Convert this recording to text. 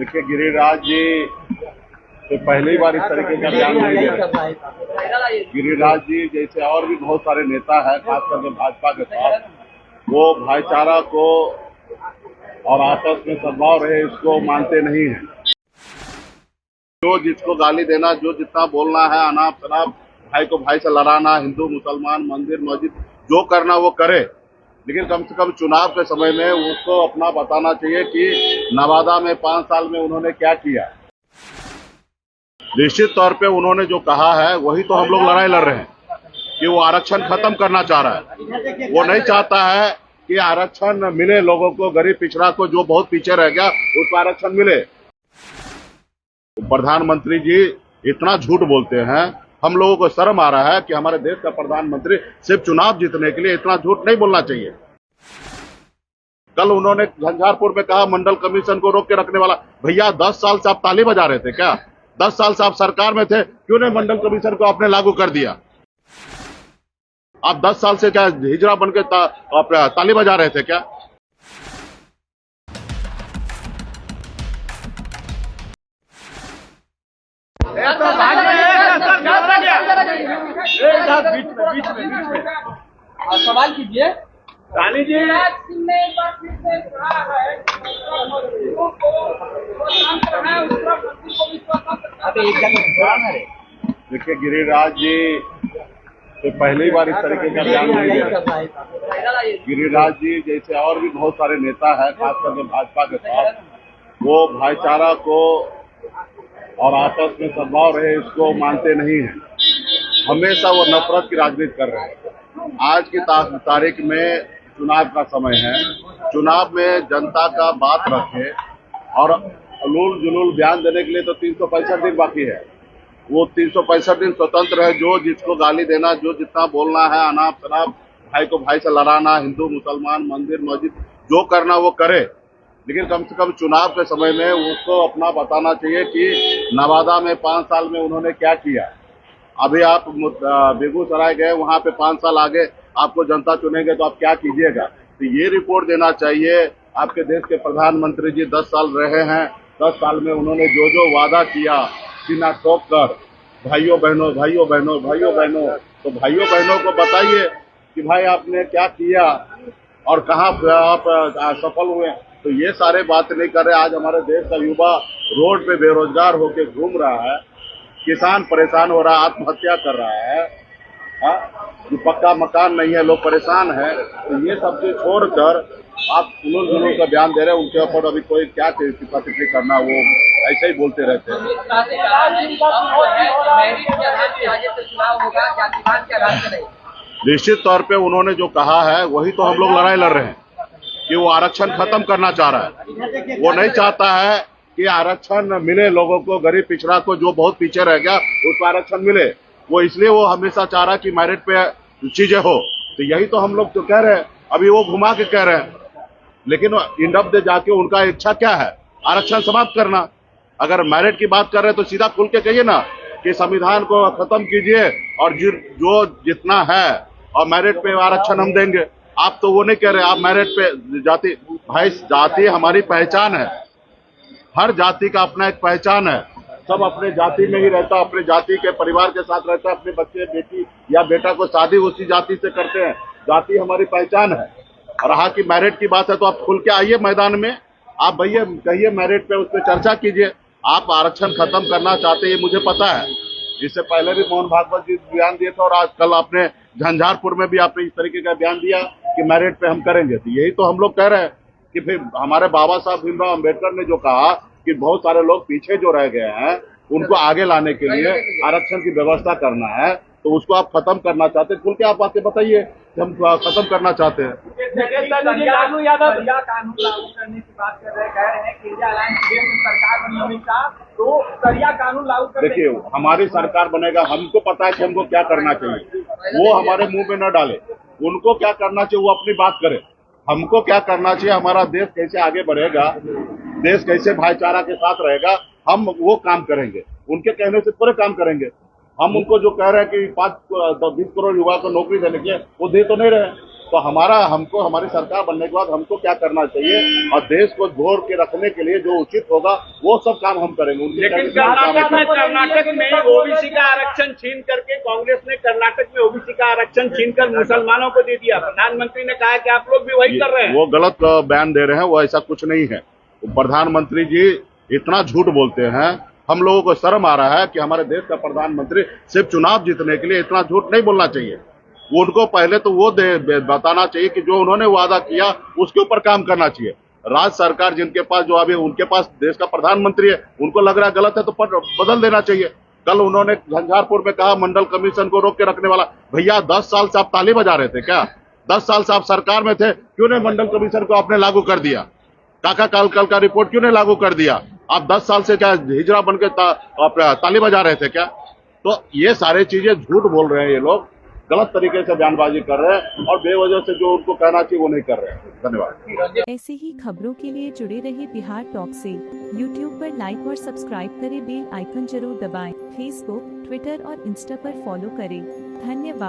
देखिए, गिरिराज जी तो पहली बार इस तरीके का बयान नहीं दे रहे। गिरिराज जी जैसे और भी बहुत सारे नेता हैं, खास करके भाजपा के साथ, वो भाईचारा को और आपस में सद्भाव रहे इसको मानते नहीं हैं। जो जिसको गाली देना, जो जितना बोलना है, अनाप शनाप भाई को भाई से लड़ाना, हिंदू मुसलमान मंदिर मस्जिद जो करना वो करे, लेकिन कम से कम चुनाव के समय में उसको अपना बताना चाहिए कि नवादा में 5 साल में उन्होंने क्या किया। निश्चित तौर पे उन्होंने जो कहा है वही तो हम लोग लड़ाई लड़ रहे हैं कि वो आरक्षण खत्म करना चाह रहा है। वो नहीं चाहता है कि आरक्षण मिले लोगों को, गरीब पिछड़ा को, जो बहुत पीछे रह गया उसको आरक्षण मिले। प्रधानमंत्री जी इतना झूठ बोलते हैं, हम लोगों को शर्म आ रहा है कि हमारे देश का प्रधानमंत्री सिर्फ चुनाव जीतने के लिए इतना झूठ नहीं बोलना चाहिए। कल उन्होंने झंझारपुर में कहा मंडल कमीशन को रोक के रखने वाला। भैया 10 साल से आप ताली बजा रहे थे क्या? 10 साल से आप सरकार में थे, क्यों नहीं मंडल कमीशन को आपने लागू कर दिया? आप 10 साल से क्या हिजड़ा बन के ताली बजा रहे थे क्या? बीच में सवाल कीजिए रानी जी। देखिए, गिरिराज जी तो पहली बार इस तरीके का बयान नहीं दे रहे। गिरिराज जी जैसे और भी बहुत सारे नेता हैं, खास करके भाजपा के साथ, वो भाईचारा को और आपस में सद्भाव रहे इसको मानते नहीं हैं। हमेशा वो नफरत की राजनीति कर रहे हैं। आज की तारीख में चुनाव का समय है, चुनाव में जनता का बात रखे और उलूल जुलूल बयान देने के लिए तो 365 दिन बाकी है। वो 365 दिन स्वतंत्र है, जो जिसको गाली देना, जो जितना बोलना है, अनाप शनाप भाई को भाई से लड़ाना, हिंदू मुसलमान मंदिर मस्जिद जो करना वो करे, लेकिन कम से कम चुनाव के समय में उसको अपना बताना चाहिए कि नवादा में 5 साल में उन्होंने क्या किया। अभी आप बेगूसराय गए, वहां पे 5 साल आगे आपको जनता चुनेंगे तो आप क्या कीजिएगा? तो ये रिपोर्ट देना चाहिए। आपके देश के प्रधानमंत्री जी 10 साल रहे हैं, 10 साल में उन्होंने जो जो वादा किया सीना ठोक कर, भाइयों बहनों तो भाइयों बहनों को बताइए कि भाई आपने क्या किया और कहाँ आप सफल हुए। तो ये सारे बात नहीं कर रहे। आज हमारे देश का युवा रोड पे बेरोजगार होके घूम रहा है, किसान परेशान हो रहा है, आत्महत्या कर रहा है, जो पक्का मकान नहीं है, लोग परेशान हैं। तो ये सब चीज छोड़कर आप उलूल जुलूल का बयान दे रहे हैं, उनके ऊपर अभी कोई क्या टिप्पणी करना, वो ऐसे ही बोलते रहते हैं। निश्चित तौर पे उन्होंने जो कहा है वही तो हम लोग लड़ाई लड़ रहे हैं कि वो आरक्षण खत्म करना चाह रहा है। वो नहीं चाहता है कि आरक्षण मिले लोगों को, गरीब पिछड़ा को, जो बहुत पीछे रह गया उसको आरक्षण मिले। वो इसलिए वो हमेशा चाह रहा है कि मेरिट पे चीजें हो। तो यही तो हम लोग तो कह रहे हैं, अभी वो घुमा के कह रहे हैं, लेकिन इंडप दे जाके उनका इच्छा क्या है? आरक्षण समाप्त करना। अगर मेरिट की बात कर रहे हैं तो सीधा खुल के कहिए ना कि संविधान को खत्म कीजिए और जो जितना है और मेरिट पे आरक्षण हम देंगे। आप तो वो नहीं कह रहे, आप मेरिट पे जाति, भाई जाति हमारी पहचान है, हर जाति का अपना एक पहचान है। सब अपने जाति में ही रहता, अपने जाति के परिवार के साथ रहता है, अपने बच्चे बेटी या बेटा को शादी उसी जाति से करते हैं। जाति हमारी पहचान है। और रहा की मेरिट की बात है तो आप खुल के आइए मैदान में, आप भैया कहिए मेरिट पे, उस पर चर्चा कीजिए। आप आरक्षण खत्म करना चाहते हैं, ये मुझे पता है। इससे पहले भी मोहन भागवत जी बयान दिए थे और आज कल आपने झंझारपुर में भी आपने इस तरीके का बयान दिया कि मेरिट पे हम करेंगे। तो यही तो हम लोग कह रहे हैं कि फिर हमारे बाबा साहब भीमराव अम्बेडकर ने जो कहा कि बहुत सारे लोग पीछे जो रह गए हैं उनको आगे लाने के लिए आरक्षण की व्यवस्था करना है, तो उसको आप खत्म करना चाहते हैं। खुल के आप बातें बताइए कि हम खत्म करना चाहते हैं। कानून लागू करने की बात कर रहे हैं, कह रहे हैं कि इंडिया अलायंस में सरकार बनी होगी तो सरिया कानून लागू करने। देखिए, हमारी सरकार बनेगा, हमको पता है कि हमको क्या करना चाहिए। वो हमारे मुंह में न डाले, उनको क्या करना चाहिए वो अपनी बात करे। हमको क्या करना चाहिए, हमारा देश कैसे आगे बढ़ेगा, देश कैसे भाईचारा के साथ रहेगा, हम वो काम करेंगे। उनके कहने से पूरे काम करेंगे। हम उनको जो कह रहे हैं कि 20 करोड़ युवा को नौकरी देने के लिए, वो दे तो नहीं रहे। तो हमको हमारी सरकार बनने के बाद हमको क्या करना चाहिए और देश को जोड़ के रखने के लिए जो उचित होगा वो सब काम हम करेंगे। लेकिन कर्नाटक में ओबीसी का आरक्षण छीन करके कांग्रेस ने कर्नाटक में ओबीसी का आरक्षण छीनकर मुसलमानों को दे दिया। प्रधानमंत्री ने कहा कि आप लोग भी वही कर रहे हैं। वो गलत बयान दे रहे हैं, वो ऐसा कुछ नहीं है। प्रधानमंत्री जी इतना झूठ बोलते हैं, हम लोगों को शर्म आ रहा है कि हमारे देश का प्रधानमंत्री सिर्फ चुनाव जीतने के लिए इतना झूठ नहीं बोलना चाहिए। उनको पहले तो वो बताना चाहिए कि जो उन्होंने वादा किया उसके ऊपर काम करना चाहिए। राज्य सरकार जिनके पास जो अभी उनके पास देश का प्रधानमंत्री है, उनको लग रहा है गलत है तो बदल देना चाहिए। कल उन्होंने झंझारपुर में कहा मंडल कमीशन को रोक के रखने वाला। भैया 10 साल से आप ताली बजा रहे थे क्या? 10 साल से आप सरकार में थे, क्यों नहीं मंडल कमीशन को आपने लागू कर दिया? काका कालकल का रिपोर्ट क्यों नहीं लागू कर दिया? आप 10 साल से क्या हिजड़ा बन के ताली बजा रहे थे क्या? तो ये सारे चीजें झूठ बोल रहे हैं, ये लोग गलत तरीके से बयानबाजी कर रहे हैं और बेवजह से जो उनको कहना चाहिए वो नहीं कर रहे हैं। धन्यवाद। ऐसे ही खबरों के लिए जुड़े रहे बिहार टॉक से। यूट्यूब पर लाइक और सब्सक्राइब करें, बेल आइकन जरूर दबाएं। फेसबुक, ट्विटर और इंस्टा पर फॉलो करें। धन्यवाद।